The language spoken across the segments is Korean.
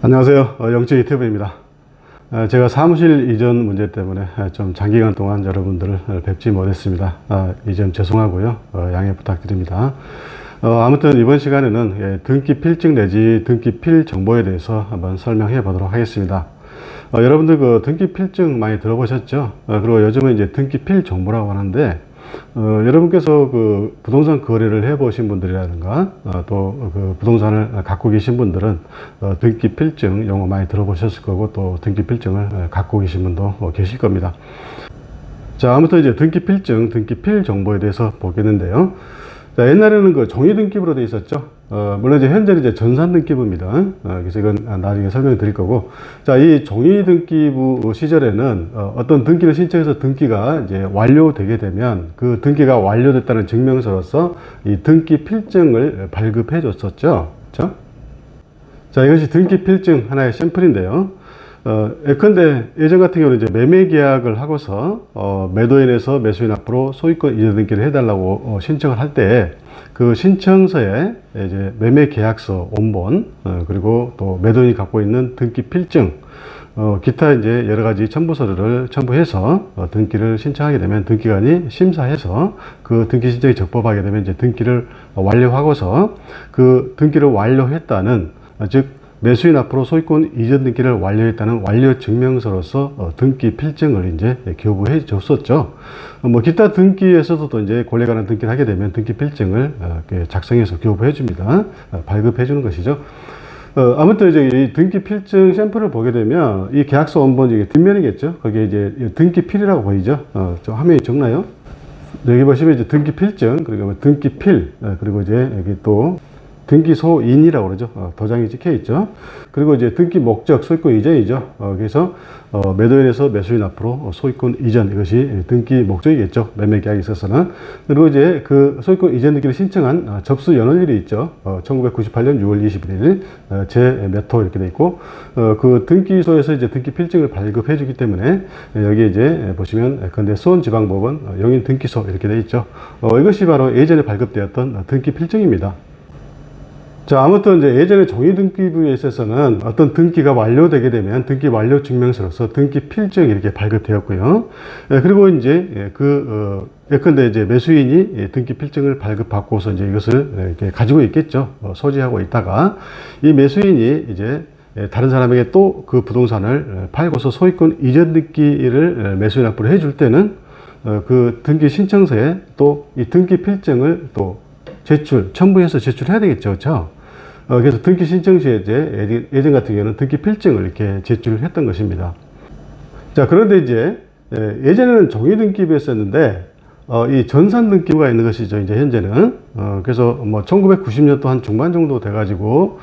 안녕하세요. 영채 유튜브입니다. 제가 사무실 이전 문제 때문에 좀 장기간 동안 여러분들을 뵙지 못했습니다. 이 점 죄송하고요. 양해 부탁드립니다. 아무튼 이번 시간에는 등기 필증 내지 등기 필 정보에 대해서 한번 설명해 보도록 하겠습니다. 여러분들 그 등기 필증 많이 들어보셨죠? 그리고 요즘은 이제 등기 필 정보라고 하는데 여러분께서 그 부동산 거래를 해 보신 분들이라든가 또 그 부동산을 갖고 계신 분들은 등기 필증 용어 많이 들어보셨을 거고, 또 등기 필증을 갖고 계신 분도 계실 겁니다. 자, 아무튼 이제 등기 필증, 등기 필 정보에 대해서 보겠는데요. 자, 옛날에는 그 종이 등기부로 되어 있었죠. 물론 이제 현재는 이제 전산 등기부입니다. 그래서 이건 나중에 설명을 드릴 거고. 자, 이 종이 등기부 시절에는 어떤 등기를 신청해서 등기가 이제 완료되게 되면 그 등기가 완료됐다는 증명서로서 이 등기 필증을 발급해 줬었죠. 그렇죠? 자, 이것이 등기 필증 하나의 샘플인데요. 예컨대 예전 같은 경우는 이제 매매 계약을 하고서 매도인에서 매수인 앞으로 소유권 이전 등기를 해달라고 신청을 할 때 그 신청서에 이제 매매 계약서 원본, 그리고 또 매도인이 갖고 있는 등기 필증, 기타 이제 여러 가지 첨부 서류를 첨부해서 등기를 신청하게 되면 등기관이 심사해서 그 등기 신청이 적법하게 되면 이제 등기를 완료하고서 그 등기를 완료했다는, 즉 매수인 앞으로 소유권 이전 등기를 완료했다는 완료 증명서로서 등기 필증을 이제 교부해 줬었죠. 뭐 기타 등기에서도 또 이제 권리에 관한 등기를 하게 되면 등기 필증을 작성해서 교부해 줍니다. 발급해 주는 것이죠. 아무튼 이제 이 등기 필증 샘플을 보게 되면 이 계약서 원본 이게 뒷면이겠죠. 거기에 이제 등기 필이라고 보이죠. 좀 화면이 적나요? 여기 보시면 이제 등기 필증, 그리고 등기 필, 그리고 이제 여기 또 등기소인이라고 그러죠. 도장이 찍혀 있죠. 그리고 이제 등기 목적, 소유권 이전이죠. 그래서 매도인에서 매수인 앞으로 소유권 이전, 이것이 등기 목적이겠죠. 매매 계약에 있어서는. 그리고 이제 그 소유권 이전 등기를 신청한 접수 연원일이 있죠. 1998년 6월 21일 제 몇 호 이렇게 돼 있고, 그 등기소에서 이제 등기 필증을 발급해 주기 때문에 여기 이제 보시면 근데 수원지방법원 용인 등기소 이렇게 돼 있죠. 이것이 바로 예전에 발급되었던 등기 필증입니다. 자, 아무튼 이제 예전에 종이 등기부에 있어서는 어떤 등기가 완료되게 되면 등기 완료 증명서로서 등기 필증이 이렇게 발급되었고요. 그리고 이제 예컨대 이제 매수인이 등기 필증을 발급받고서 이제 이것을 이렇게 가지고 있겠죠. 소지하고 있다가 이 매수인이 이제 다른 사람에게 또 그 부동산을 팔고서 소유권 이전 등기를 매수인 앞으로 해줄 때는 그 등기 신청서에 또 이 등기 필증을 또 첨부해서 제출해야 되겠죠. 그렇죠? 그래서 등기 신청 시에 이제 예전 같은 경우는 등기 필증을 이렇게 제출을 했던 것입니다. 자, 그런데 이제 예전에는 종이 등기부였었는데 이 전산 등기부가 있는 것이죠. 이제 현재는 그래서 뭐 1990년도 한 중반 정도 돼가지고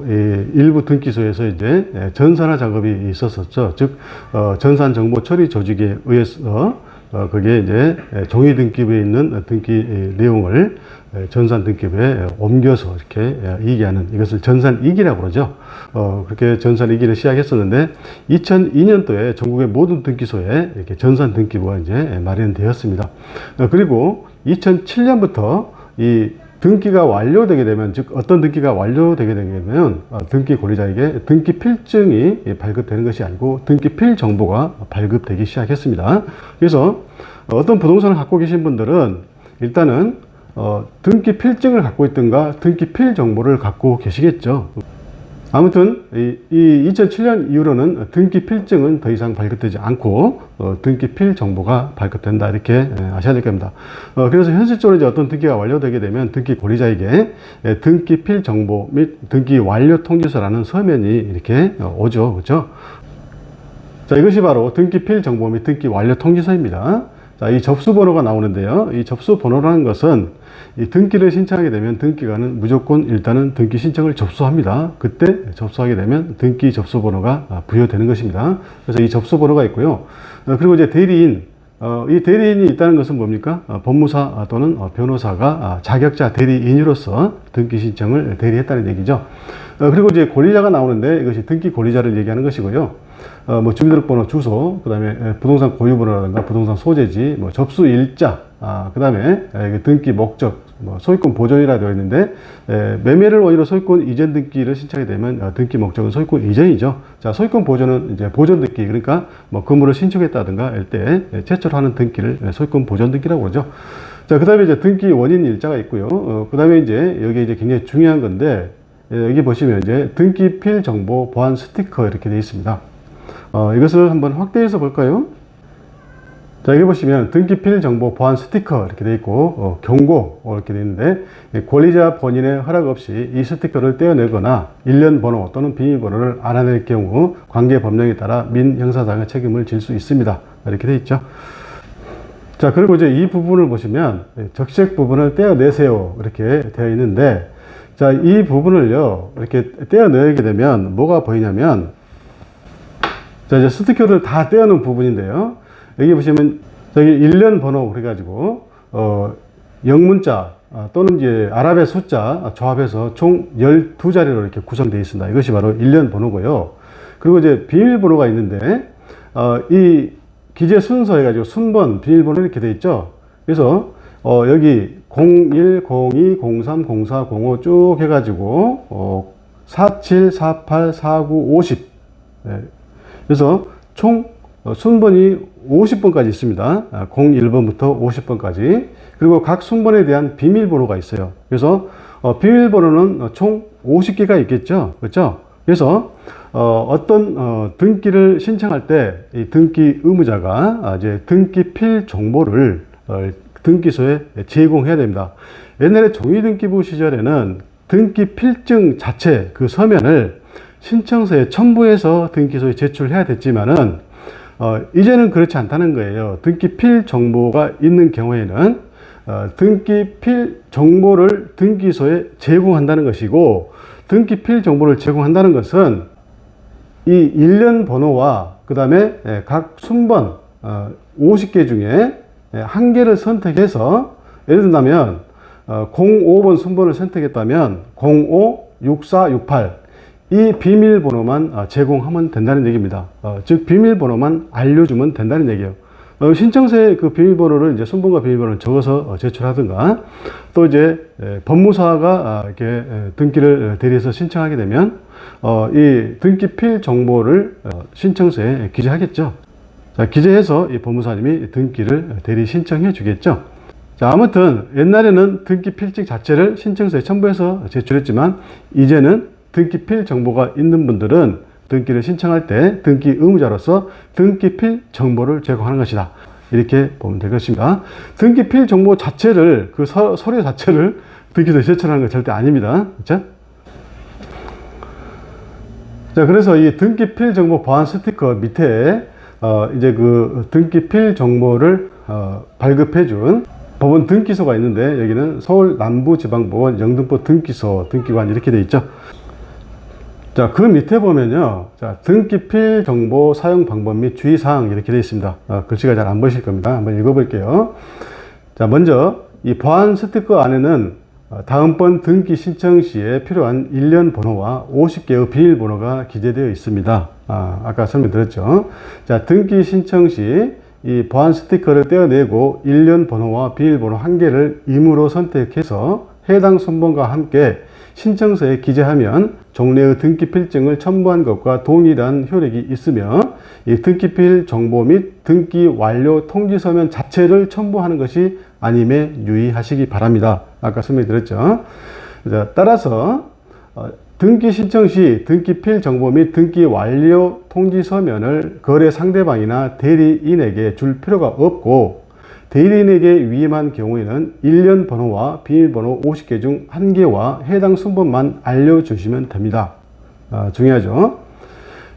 이 일부 등기소에서 이제 전산화 작업이 있었었죠. 즉 전산 정보 처리 조직에 의해서 그게 이제 종이 등기부에 있는 등기 내용을 전산 등기부에 옮겨서 이렇게 이기하는, 이것을 전산 이기라고 그러죠. 그렇게 전산 이기를 시작했었는데 2002년도에 전국의 모든 등기소에 이렇게 전산 등기부가 이제 마련되었습니다. 그리고 2007년부터 이 등기가 완료되게 되면, 즉 어떤 등기가 완료되게 되면 등기 권리자에게 등기 필증이 발급되는 것이 아니고 등기 필 정보가 발급되기 시작했습니다. 그래서 어떤 부동산을 갖고 계신 분들은 일단은 등기 필증을 갖고 있든가 등기 필 정보를 갖고 계시겠죠. 아무튼 이 2007년 이후로는 등기 필증은 더 이상 발급되지 않고 등기 필 정보가 발급된다, 이렇게 아셔야 될 겁니다. 그래서 현실적으로 이제 어떤 등기가 완료되게 되면 등기 권리자에게 등기 필 정보 및 등기 완료 통지서라는 서면이 이렇게 오죠. 그렇죠? 자, 이것이 바로 등기 필 정보 및 등기 완료 통지서입니다. 자, 이 접수 번호가 나오는데요. 이 접수 번호라는 것은 이 등기를 신청하게 되면 등기관은 무조건 일단은 등기 신청을 접수합니다. 그때 접수하게 되면 등기 접수 번호가 부여되는 것입니다. 그래서 이 접수 번호가 있고요. 그리고 이제 대리인, 이 대리인이 있다는 것은 뭡니까? 법무사 또는 변호사가 자격자 대리인으로서 등기 신청을 대리했다는 얘기죠. 그리고 이제 권리자가 나오는데 이것이 등기 권리자를 얘기하는 것이고요. 뭐 주민등록번호, 주소, 그 다음에 부동산 고유번호라든가 부동산 소재지, 뭐 접수 일자, 그 다음에 등기 목적, 소유권 보존이라 되어 있는데, 매매를 원인으로 소유권 이전 등기를 신청하게 되면 등기 목적은 소유권 이전이죠. 자, 소유권 보존은 이제 보존 등기, 그러니까 건물을 신축했다든가 할 때 최초로 하는 등기를 소유권 보존 등기라고 그러죠. 자, 그 다음에 이제 등기 원인 일자가 있고요. 그 다음에 이제 여기 이제 굉장히 중요한 건데, 여기 보시면 이제 등기필 정보 보안 스티커 이렇게 되어 있습니다. 이것을 한번 확대해서 볼까요? 자, 여기 보시면 등기필 정보 보안 스티커 이렇게 되어 있고, 경고 이렇게 되어 있는데, 권리자 본인의 허락 없이 이 스티커를 떼어내거나 일련 번호 또는 비밀번호를 알아낼 경우 관계 법령에 따라 민형사상의 책임을 질 수 있습니다. 이렇게 되어 있죠. 자, 그리고 이제 이 부분을 보시면 적색 부분을 떼어내세요 이렇게 되어 있는데, 자, 이 부분을요 이렇게 떼어내게 되면 뭐가 보이냐면, 자, 이제 스티커를 다 떼어놓은 부분인데요, 여기 보시면 저기 일련 번호 그래가지고 영문자 또는 이제 아랍의 숫자 조합해서 총 12자리로 이렇게 구성되어 있습니다. 이것이 바로 일련 번호고요. 그리고 이제 비밀번호가 있는데, 이 기재 순서 해가지고 순번 비밀번호 이렇게 되어 있죠. 그래서 여기 01, 02, 03, 04, 05 쭉 해가지고 47, 48, 49, 50. 네. 그래서 총 순번이 50번까지 있습니다. 01번부터 50번까지. 그리고 각 순번에 대한 비밀번호가 있어요. 그래서 비밀번호는 총 50개가 있겠죠. 그렇죠? 그래서 어떤 등기를 신청할 때 이 등기 의무자가 이제 등기필 정보를 등기소에 제공해야 됩니다. 옛날에 종이등기부 시절에는 등기필증 자체 그 서면을 신청서에 첨부해서 등기소에 제출해야 됐지만은 이제는 그렇지 않다는 거예요. 등기필 정보가 있는 경우에는 등기필 정보를 등기소에 제공한다는 것이고, 등기필 정보를 제공한다는 것은 이 일련 번호와 그 다음에 각 순번 50개 중에 한 개를 선택해서, 예를 든다면 05번 순번을 선택했다면 05, 64, 68 이 비밀번호만 제공하면 된다는 얘기입니다. 즉 비밀번호만 알려주면 된다는 얘기예요. 신청서에 그 비밀번호를 이제 순번과 비밀번호를 적어서 제출하든가, 또 이제 법무사가 이렇게 등기를 대리해서 신청하게 되면 이 등기필 정보를 신청서에 기재하겠죠. 자, 기재해서 이 법무사님이 등기를 대리 신청해 주겠죠. 자, 아무튼 옛날에는 등기필증 자체를 신청서에 첨부해서 제출했지만, 이제는 등기필 정보가 있는 분들은 등기를 신청할 때 등기 의무자로서 등기필 정보를 제공하는 것이다. 이렇게 보면 될 것입니다. 등기필 정보 자체를, 그 서류 자체를 등기소에 제출하는 건 절대 아닙니다. 그렇죠? 자, 그래서 이 등기필 정보 보안 스티커 밑에 이제 그 등기필 정보를 발급해준 법원 등기소가 있는데, 여기는 서울 남부지방법원 영등포 등기소 등기관 이렇게 되어 있죠. 자, 그 밑에 보면요, 자, 등기필 정보 사용 방법 및 주의사항 이렇게 되어 있습니다. 글씨가 잘 안 보이실 겁니다. 한번 읽어볼게요. 자, 먼저 이 보안 스티커 안에는 다음번 등기 신청 시에 필요한 일련 번호와 50개의 비밀번호가 기재되어 있습니다. 아까 설명드렸죠. 자, 등기 신청 시 이 보안 스티커를 떼어내고 일련 번호와 비밀번호 한 개를 임의로 선택해서 해당 순번과 함께 신청서에 기재하면 종래의 등기필증을 첨부한 것과 동일한 효력이 있으며, 이 등기필 정보 및 등기 완료 통지서면 자체를 첨부하는 것이 아님에 유의하시기 바랍니다. 아까 설명드렸죠. 따라서 등기 신청 시 등기필 정보 및 등기 완료 통지서면을 거래 상대방이나 대리인에게 줄 필요가 없고, 대리인에게 위임한 경우에는 일련 번호와 비밀번호 50개 중 1개와 해당 순번만 알려주시면 됩니다. 중요하죠.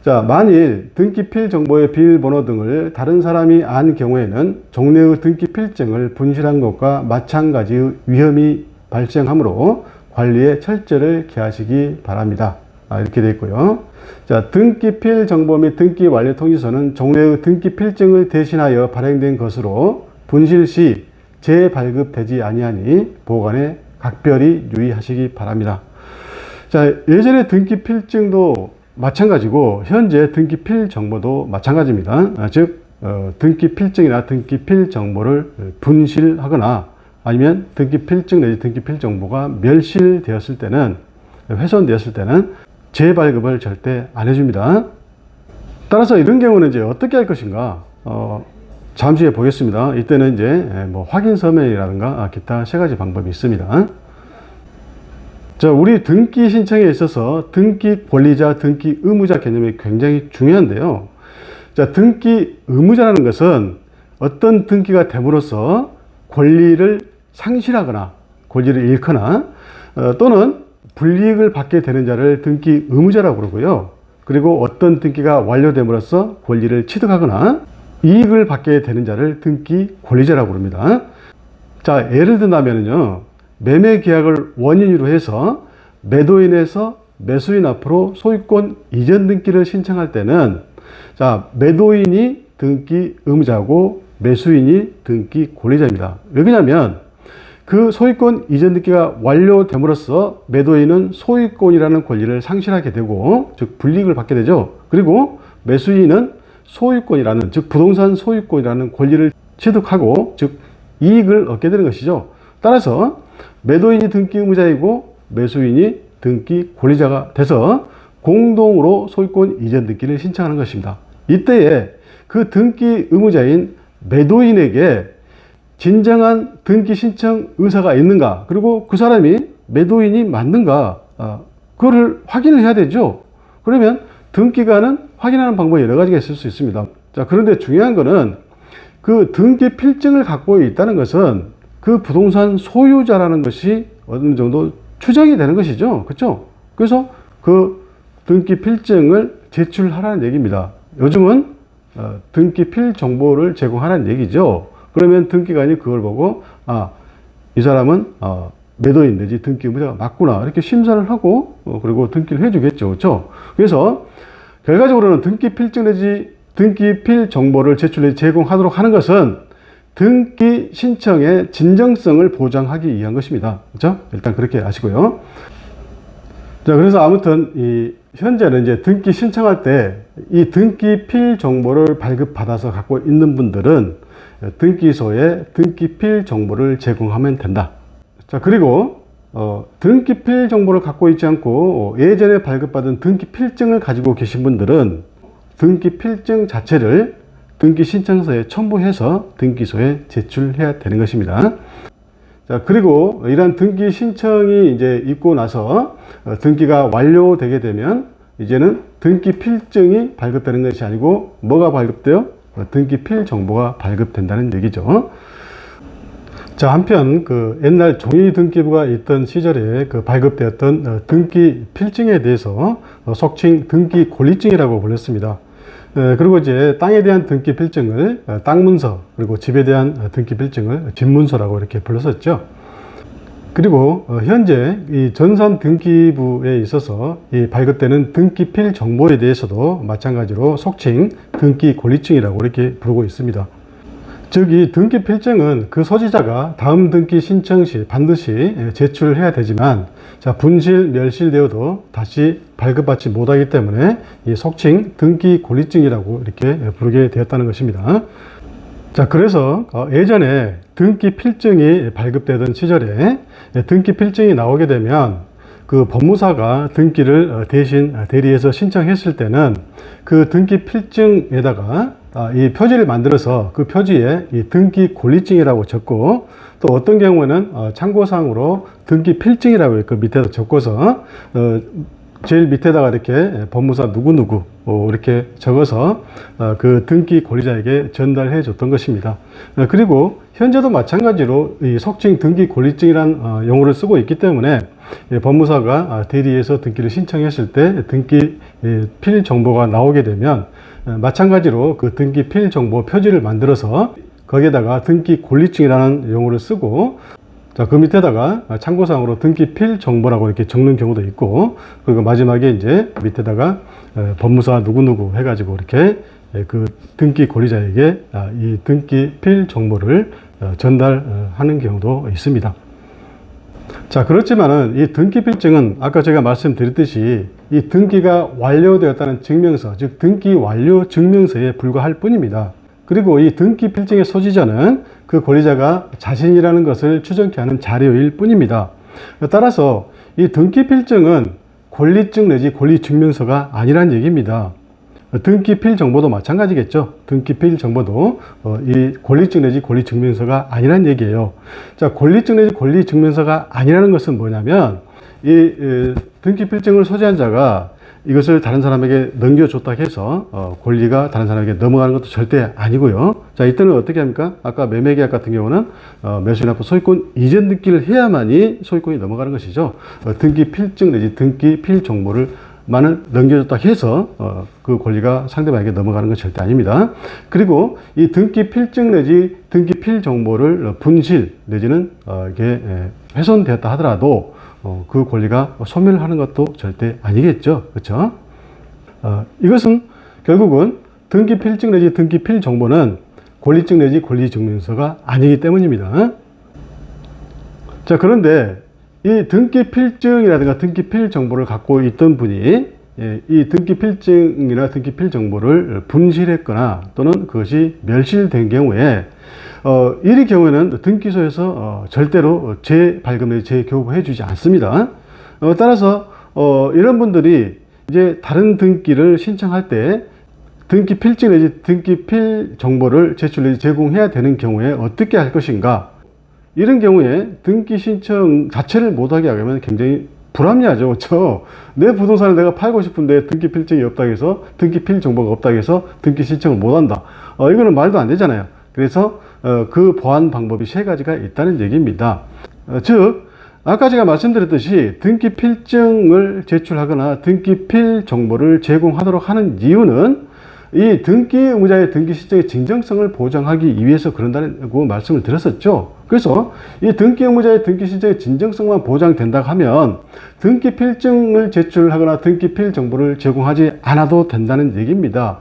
자, 만일 등기필 정보의 비밀번호 등을 다른 사람이 안 경우에는 종래의 등기필증을 분실한 것과 마찬가지의 위험이 발생하므로 관리에 철저를 기하시기 바랍니다. 이렇게 되어 있고요. 자, 등기필 정보 및 등기 완료 통지서는 종래의 등기필증을 대신하여 발행된 것으로 분실 시 재발급되지 아니하니 보관에 각별히 유의하시기 바랍니다. 자, 예전에 등기필증도 마찬가지고 현재 등기필 정보도 마찬가지입니다. 즉 등기 필증이나 등기 필 정보를 분실하거나 아니면 등기 필증 내지 등기 필 정보가 멸실되었을 때는, 훼손되었을 때는 재발급을 절대 안 해줍니다. 따라서 이런 경우는 이제 어떻게 할 것인가? 잠시 후에 보겠습니다. 이때는 이제 뭐 확인 서면이라든가 기타 세 가지 방법이 있습니다. 자, 우리 등기 신청에 있어서 등기 권리자, 등기 의무자 개념이 굉장히 중요한데요. 자, 등기 의무자라는 것은 어떤 등기가 됨으로써 권리를 상실하거나 권리를 잃거나 또는 불이익을 받게 되는 자를 등기 의무자라고 그러고요. 그리고 어떤 등기가 완료됨으로써 권리를 취득하거나 이익을 받게 되는 자를 등기 권리자라고 그럽니다. 자, 예를 든다면요, 매매 계약을 원인으로 해서 매도인에서 매수인 앞으로 소유권 이전 등기를 신청할 때는, 자, 매도인이 등기 의무자고 매수인이 등기 권리자입니다. 왜 그러냐면 그 소유권 이전 등기가 완료됨으로써 매도인은 소유권이라는 권리를 상실하게 되고, 즉 불이익을 받게 되죠. 그리고 매수인은 소유권이라는, 즉 부동산 소유권이라는 권리를 취득하고, 즉 이익을 얻게 되는 것이죠. 따라서 매도인이 등기 의무자이고 매수인이 등기 권리자가 돼서 공동으로 소유권 이전 등기를 신청하는 것입니다. 이때에 그 등기 의무자인 매도인에게 진정한 등기 신청 의사가 있는가, 그리고 그 사람이 매도인이 맞는가, 그거를 확인을 해야 되죠. 그러면 등기관은 확인하는 방법이 여러 가지가 있을 수 있습니다. 자, 그런데 중요한 거는 그 등기 필증을 갖고 있다는 것은 그 부동산 소유자라는 것이 어느 정도 추정이 되는 것이죠. 그렇죠? 그래서 그 등기 필증을 제출하라는 얘기입니다. 요즘은 등기 필 정보를 제공하라는 얘기죠. 그러면 등기관이 그걸 보고, 이 사람은 매도인 내지 등기 의무자가 맞구나, 이렇게 심사를 하고 그리고 등기를 해주겠죠. 그렇죠? 그래서 결과적으로는 등기 필증 내지 등기 필 정보를 제출 제공하도록 하는 것은 등기 신청의 진정성을 보장하기 위한 것입니다. 그렇죠? 일단 그렇게 아시고요. 자, 그래서 아무튼 현재는 이제 등기 신청할 때 이 등기 필 정보를 발급받아서 갖고 있는 분들은 등기소에 등기 필 정보를 제공하면 된다. 자, 그리고 등기 필 정보를 갖고 있지 않고 예전에 발급받은 등기 필증을 가지고 계신 분들은 등기 필증 자체를 등기 신청서에 첨부해서 등기소에 제출해야 되는 것입니다. 자, 그리고 이러한 등기 신청이 이제 있고 나서 등기가 완료되게 되면 이제는 등기 필증이 발급되는 것이 아니고 뭐가 발급돼요? 등기 필 정보가 발급된다는 얘기죠. 자, 한편 그 옛날 종이 등기부가 있던 시절에 그 발급되었던 등기 필증에 대해서 속칭 등기 권리증이라고 불렸습니다. 그리고 이제 땅에 대한 등기 필증을 땅문서, 그리고 집에 대한 등기 필증을 집문서라고 이렇게 불렀었죠. 그리고 현재 이 전산 등기부에 있어서 이 발급되는 등기 필 정보에 대해서도 마찬가지로 속칭 등기 권리증이라고 이렇게 부르고 있습니다. 즉, 이 등기 필증은 그 소지자가 다음 등기 신청 시 반드시 제출을 해야 되지만, 자, 분실, 멸실되어도 다시 발급받지 못하기 때문에 이 속칭 등기 권리증이라고 이렇게 부르게 되었다는 것입니다. 자, 그래서 예전에 등기 필증이 발급되던 시절에 등기 필증이 나오게 되면 그 법무사가 등기를 대신 대리해서 신청했을 때는 그 등기 필증에다가 이 표지를 만들어서 그 표지에 이 등기 권리증이라고 적고, 또 어떤 경우에는 참고사항으로 등기 필증이라고 그 밑에다 적고서 제일 밑에다가 이렇게 법무사 누구누구 이렇게 적어서 그 등기 권리자에게 전달해 줬던 것입니다. 그리고 현재도 마찬가지로 이 속칭 등기 권리증이라는 용어를 쓰고 있기 때문에 법무사가 대리해서 등기를 신청했을 때 등기 필 정보가 나오게 되면 마찬가지로 그 등기 필 정보 표지를 만들어서 거기에다가 등기 권리증이라는 용어를 쓰고, 자, 그 밑에다가 참고사항으로 등기 필 정보라고 이렇게 적는 경우도 있고, 그리고 마지막에 이제 밑에다가 법무사 누구누구 해가지고 이렇게 그 등기 권리자에게 이 등기 필 정보를 전달하는 경우도 있습니다. 자, 그렇지만은 이 등기 필증은 아까 제가 말씀드렸듯이 이 등기가 완료되었다는 증명서, 즉 등기 완료 증명서에 불과할 뿐입니다. 그리고 이 등기 필증의 소지자는 그 권리자가 자신이라는 것을 추정케 하는 자료일 뿐입니다. 따라서 이 등기 필증은 권리증 내지 권리증명서가 아니란 얘기입니다. 등기필 정보도 마찬가지겠죠. 등기필 정보도 이 권리증 내지 권리증명서가 아니란 얘기예요. 자, 권리증 내지 권리증명서가 아니라는 것은 뭐냐면 이 등기필증을 소지한 자가 이것을 다른 사람에게 넘겨줬다 해서 권리가 다른 사람에게 넘어가는 것도 절대 아니고요. 자, 이때는 어떻게 합니까? 아까 매매계약 같은 경우는 매수인하고 소유권 이전 등기를 해야만이 소유권이 넘어가는 것이죠. 등기필증 내지 등기필 정보를 만을 넘겨줬다 해서 그 권리가 상대방에게 넘어가는 건 절대 아닙니다. 그리고 이 등기 필증 내지 등기 필 정보를 분실 내지는 이게 훼손되었다 하더라도 그 권리가 소멸하는 것도 절대 아니겠죠. 그렇죠? 이것은 결국은 등기 필증 내지 등기 필 정보는 권리증 내지 권리증명서가 아니기 때문입니다. 자, 그런데 이 등기 필증이라든가 등기 필 정보를 갖고 있던 분이 이 등기 필증이나 등기 필 정보를 분실했거나 또는 그것이 멸실된 경우에 이 경우에는 등기소에서 절대로 재발급 내지 재교부해 주지 않습니다. 따라서 이런 분들이 이제 다른 등기를 신청할 때 등기 필증 내지 등기 필 정보를 제출 내지 제공해야 되는 경우에 어떻게 할 것인가? 이런 경우에 등기 신청 자체를 못하게 하면 굉장히 불합리하죠. 그렇죠? 내 부동산을 내가 팔고 싶은데 등기 필증이 없다고 해서 등기 필 정보가 없다고 해서 등기 신청을 못한다. 이거는 말도 안 되잖아요. 그래서 그 보완 방법이 세 가지가 있다는 얘기입니다. 즉 아까 제가 말씀드렸듯이 등기 필증을 제출하거나 등기 필 정보를 제공하도록 하는 이유는 이 등기 의무자의 등기 신청의 진정성을 보장하기 위해서 그런다고 말씀을 드렸었죠. 그래서 이 등기 의무자의 등기 신청의 진정성만 보장된다고 하면 등기 필증을 제출하거나 등기 필 정보를 제공하지 않아도 된다는 얘기입니다.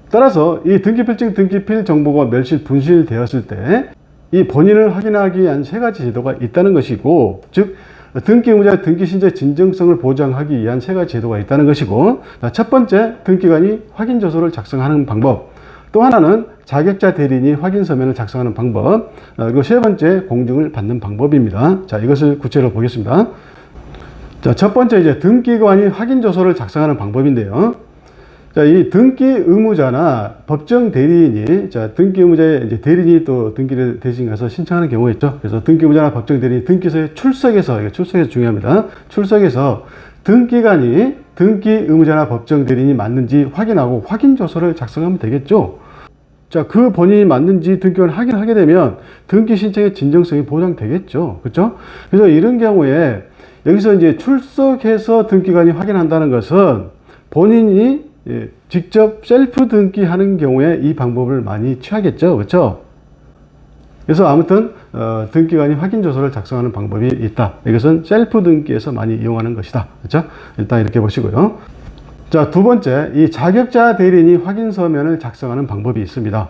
따라서 이 등기 필증, 등기 필 정보가 멸실, 분실되었을 때 이 본인을 확인하기 위한 세 가지 제도가 있다는 것이고, 즉 등기 의무자의 등기 신청의 진정성을 보장하기 위한 세 가지 제도가 있다는 것이고, 첫 번째, 등기관이 확인조서를 작성하는 방법, 또 하나는 자격자 대리인이 확인 서면을 작성하는 방법, 그리고 세 번째, 공증을 받는 방법입니다. 자, 이것을 구체로 보겠습니다. 자, 첫 번째 이제 등기관이 확인조서를 작성하는 방법인데요. 자, 이 등기 의무자나 법정 대리인이, 자, 등기 의무자의 이제 대리인이 또 등기를 대신 가서 신청하는 경우가 있죠. 그래서 등기 의무자나 법정 대리인이 등기소에 출석해서, 이게 출석해서 중요합니다. 출석해서 등기관이 등기 의무자나 법정 대리인이 맞는지 확인하고 확인조서를 작성하면 되겠죠. 자, 그 본인이 맞는지 등기관이 확인하게 되면 등기 신청의 진정성이 보장되겠죠. 그렇죠? 그래서 이런 경우에 여기서 이제 출석해서 등기관이 확인한다는 것은 본인이 직접 셀프 등기하는 경우에 이 방법을 많이 취하겠죠. 그렇죠? 그래서 아무튼 등기관이 확인조서를 작성하는 방법이 있다. 이것은 셀프 등기에서 많이 이용하는 것이다. 그렇죠? 일단 이렇게 보시고요. 자, 두 번째, 이 자격자 대리인이 확인 서면을 작성하는 방법이 있습니다.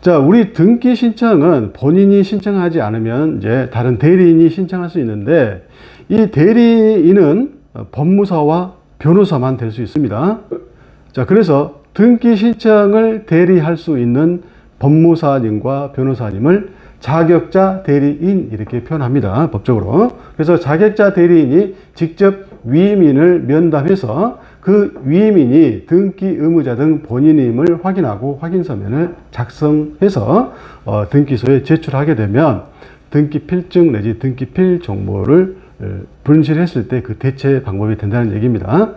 자, 우리 등기 신청은 본인이 신청하지 않으면 이제 다른 대리인이 신청할 수 있는데, 이 대리인은 법무사와 변호사만 될 수 있습니다. 자, 그래서 등기 신청을 대리할 수 있는 법무사님과 변호사님을 자격자 대리인 이렇게 표현합니다. 법적으로. 그래서 자격자 대리인이 직접 위임인을 면담해서 그 위임인이 등기 의무자 등 본인임을 확인하고 확인서면을 작성해서 등기소에 제출하게 되면 등기 필증 내지 등기 필 정보를 분실했을 때 그 대체 방법이 된다는 얘기입니다.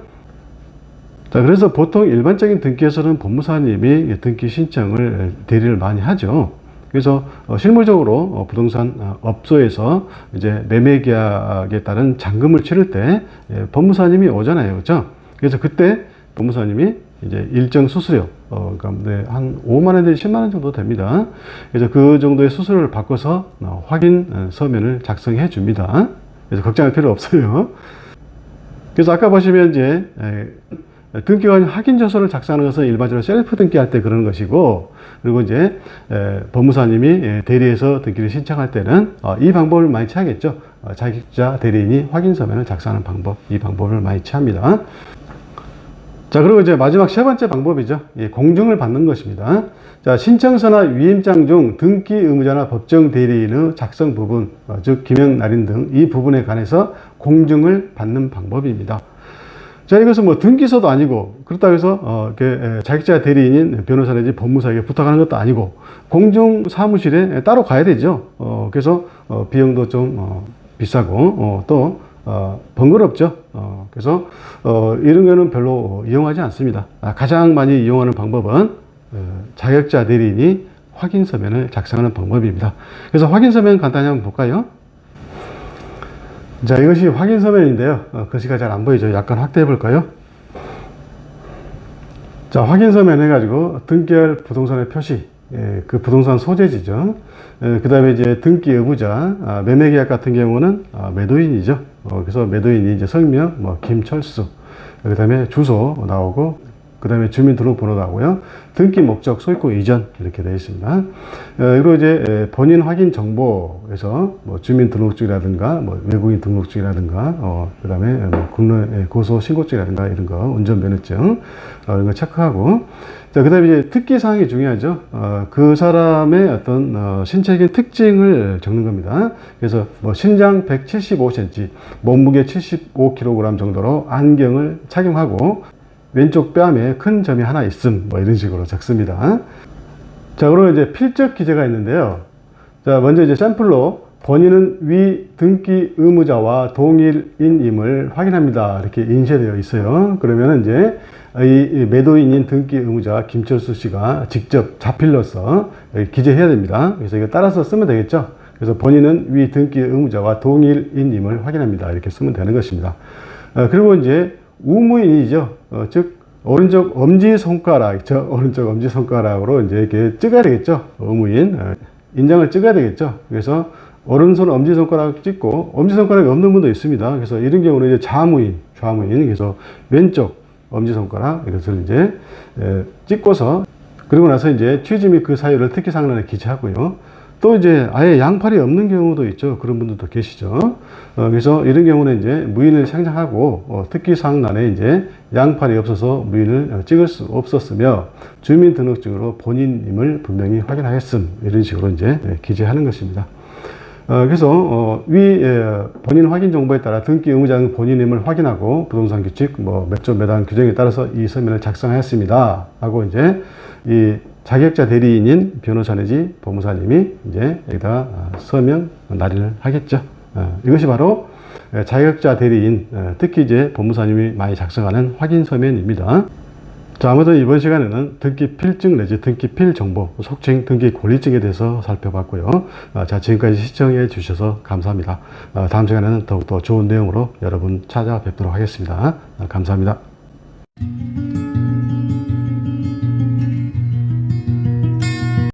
자, 그래서 보통 일반적인 등기에서는 법무사님이 등기 신청을 대리를 많이 하죠. 그래서 실무적으로 부동산 업소에서 이제 매매계약에 따른 잔금을 치를 때 법무사님이 오잖아요. 그렇죠? 그래서 그때 법무사님이 이제 일정 수수료, 그러니까 한 5만 원 내지 10만 원 정도 됩니다. 그래서 그 정도의 수수료를 바꿔서 확인 서면을 작성해 줍니다. 그래서 걱정할 필요 없어요. 그래서 아까 보시면 이제 등기관이 확인조서를 작성하는 것은 일반적으로 셀프 등기할 때 그러는 것이고, 그리고 이제 법무사님이 대리해서 등기를 신청할 때는 이 방법을 많이 취하겠죠. 자격자 대리인이 확인서면을 작성하는 방법, 이 방법을 많이 취합니다. 자, 그리고 이제 마지막 세 번째 방법이죠. 이 공증을 받는 것입니다. 자, 신청서나 위임장 중 등기 의무자나 법정 대리인의 작성 부분, 즉 기명 날인 등 이 부분에 관해서 공증을 받는 방법입니다. 자, 이것은 뭐 등기소도 아니고 그렇다고 해서 자격자 대리인인 변호사든지 법무사에게 부탁하는 것도 아니고 공증 사무실에 따로 가야 되죠. 그래서 비용도 좀 비싸고 또 번거롭죠. 그래서 이런 거는 별로 이용하지 않습니다. 가장 많이 이용하는 방법은 자격자 대리인이 확인 서면을 작성하는 방법입니다. 그래서 확인 서면 간단히 한번 볼까요? 자, 이것이 확인 서면인데요. 글씨가 잘 안 보이죠. 약간 확대해 볼까요? 자, 확인 서면 해가지고 등기할 부동산의 표시, 그 부동산 소재지죠. 그 다음에 이제 등기 의무자, 매매계약 같은 경우는 매도인이죠. 그래서 매도인이 이제 성명, 뭐 김철수, 그 다음에 주소 나오고, 그 다음에 주민등록번호 나오고요. 등기 목적, 소유권 이전 이렇게 되어 있습니다. 그리고 이제 본인 확인 정보에서 뭐 주민등록증이라든가 뭐 외국인 등록증이라든가 그 다음에 뭐 국내 고소 신고증이라든가 이런 거, 운전면허증 이런 거 체크하고, 자, 그 다음에 이제 특기사항이 중요하죠. 그 사람의 어떤 신체적인 특징을 적는 겁니다. 그래서 뭐 신장 175cm, 몸무게 75kg 정도로 안경을 착용하고 왼쪽 뺨에 큰 점이 하나 있음, 뭐 이런 식으로 적습니다. 자, 그러면 이제 필적 기재가 있는데요. 자, 먼저 이제 샘플로 본인은 위 등기 의무자와 동일인임을 확인합니다. 이렇게 인쇄되어 있어요. 그러면 이제 이 매도인인 등기 의무자 김철수 씨가 직접 자필로서 기재해야 됩니다. 그래서 이거 따라서 쓰면 되겠죠. 그래서 본인은 위 등기 의무자와 동일인임을 확인합니다. 이렇게 쓰면 되는 것입니다. 그리고 이제 우무인이죠. 즉 오른쪽 엄지손가락, 오른쪽 엄지손가락으로 이제 이렇게 찍어야 되겠죠. 의무인 인장을 찍어야 되겠죠. 그래서 오른손 엄지손가락 찍고, 엄지손가락이 없는 분도 있습니다. 그래서 이런 경우는 이제 좌무인, 그래서 왼쪽 엄지손가락 이것을 이제 찍고서, 그리고 나서 이제 취지 및 그 사유를 특기사항란에 기재하고요. 또 이제 아예 양팔이 없는 경우도 있죠. 그런 분들도 계시죠. 그래서 이런 경우는 이제 무인을 생략하고 특기사항란에 이제 양팔이 없어서 무인을 찍을 수 없었으며 주민등록증으로 본인임을 분명히 확인하였음, 이런 식으로 이제 기재하는 것입니다. 그래서 위 본인 확인 정보에 따라 등기 의무자는 본인임을 확인하고 부동산 규칙 뭐 몇 조 몇 안 규정에 따라서 이 서면을 작성하였습니다 하고 이제 이 자격자 대리인인 변호사 내지 법무사님이 이제 여기다가 서명 날인을 하겠죠. 이것이 바로 자격자 대리인, 특히 이제 법무사님이 많이 작성하는 확인 서면입니다. 자, 아무튼 이번 시간에는 등기 필증 내지 등기 필 정보, 속칭 등기 권리증에 대해서 살펴봤고요. 자, 지금까지 시청해 주셔서 감사합니다. 다음 시간에는 더욱더 좋은 내용으로 여러분 찾아뵙도록 하겠습니다. 감사합니다.